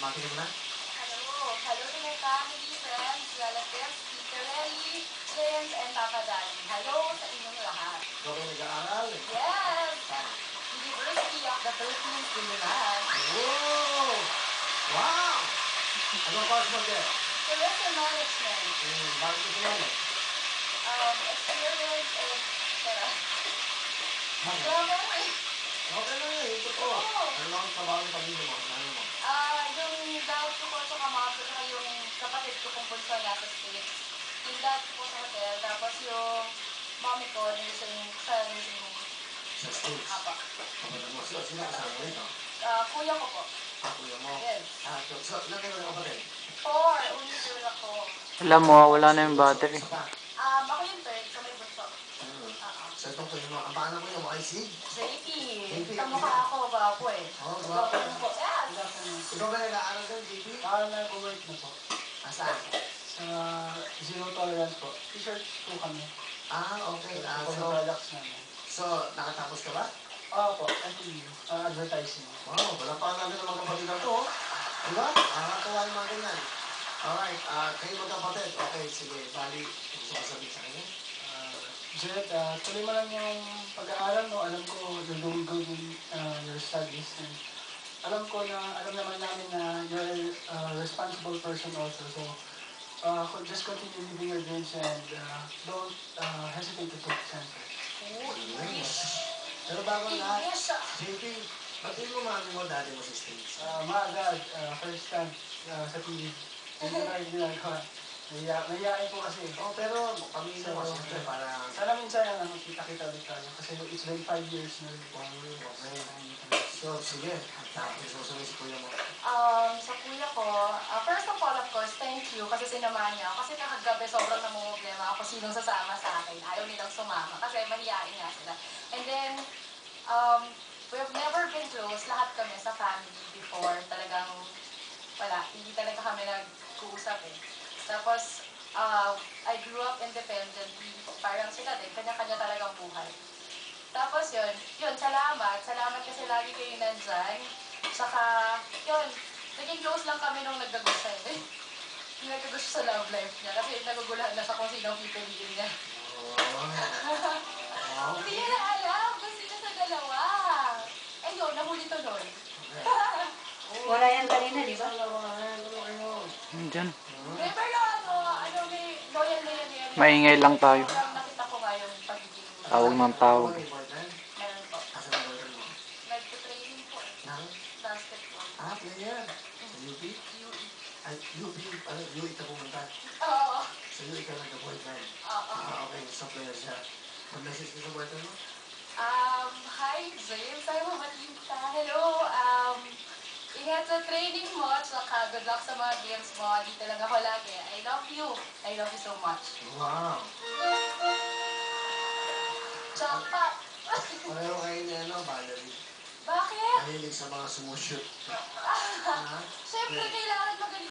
Makinig mo na? Hello. Hello to my family, friends, relatives, Tita Relly, James, and Papa Daddy. Hello sa inyong lahat. Ikaw kayo nag-aaral? Yes! Saan? University of the Philippines, Diliman. Wow! Wow! Anong course mo dyan? Tourism management. Bakit gusto mo yan? Experience and... Tara. Bakit? Grabe. Okay lang yan, ito po. Oo. Ano lang ang trabaho ng pamilya mo? Ano mo? Yung dad ko po sa kamag ko, saka yung kapatid ko kung punso niya sa States. Yung dad ko po sa hotel, tapos yung mommy ko sa nursing home. Sa States? Apa. Kapatid mo. Sino kasama mo rito? Kuya ko po. Kuya mo? Yes. So, ilan kayo ng kapatid? 4. Only girl ako. Alam mo, wala na yung battery. Isa pa? Ako yung third, so may bunso. So, itong kuya mo, ang pangalan mo yung IC? JP. JP. Kamukha ako, gwapo eh. Oo, gwapo. Po. Yes. Ikaw ba nag-aaral doon, JP? Nag-work na po. Saan? Sa Zero Tolerance po. T-shirts po kami. Okay. Po sa products namin. So, nakatapos ka ba? Po. FEU. Advertising. Wow, wala pa namin ng mga kapatid na to. Diba? Nakakatuwa yung mga ganyan. Alright, kayo magkapatid. Okay, sige. Bali, gusto ko sabihin sa kanya. Jet, tuloy mo lang yung pag-aaral mo. Alam ko, you're doing good in your studies. And alam naman namin na you're a responsible person also. So, just continue living your dreams and don't hesitate to take chances. Oh, English. Pero bago lahat, English. JP, ba't yung mami mo dati mo sa States? Dad, first time sa TV. Hindi ko na ginagawa. Nahiyain po kasi. Pero pamilya mo, siyempre, para... Sana minsan makita-kita ulit tayo. Kasi it's been 5 years na rin. Okay. So, sige. Tapos, susunod si kuya mo. Sa kuya ko, first of all, of course, thank you kasi sinamahan niya ako. Kasi kakagabi sobrang namumblema ako sinong sasama sa akin. Ayaw nilang sumama kasi mahihain nga sila. And then, we've never been close, lahat kami sa family before. Talagang, wala, hindi talaga kami nag-uusap eh. Tapos, I grew up independently. Parang sila din, kanya-kanya talagang buhay. Tapos yun, salamat. Salamat kasi lagi kayo nandyan. Saka, yun, naging close lang kami nung nagkagusto eh. Yung nagkagusto sa love life niya. Kasi nagugulahan na sa kung sino ang pipiliin niya. Hindi niya na alam kung sino sa dalawa. Eh yun, nahuli tuloy. Wala yan kanina, di ba? Diyan. Pero may loyal. Maingay lang tayo. Sobrang nakita ko nga yung pagiging. Tawag ng tawag. Meron po. Asa na boyfriend mo? Nagpo-training po eh. Nang? Basketball. Player. Sa UP? UE. Ay, UP. Ano, UP ka pumunta? Oo. Sa UP ka nagka-boyfriend? Oo. Okay. So, player siya. Mag-message ka sa boyfriend mo? Hi, James. Ay, mamatinta. Hello. Ingat sa training mo. Saka good luck sa mga games mo. Dito lang ako lagi. I love you. I love you so much. Wow. Jackpot. Pareho kayo ni Valerie. Bakit? Mahilig sa mga sumushoot. Siyempre, kailangan magaling.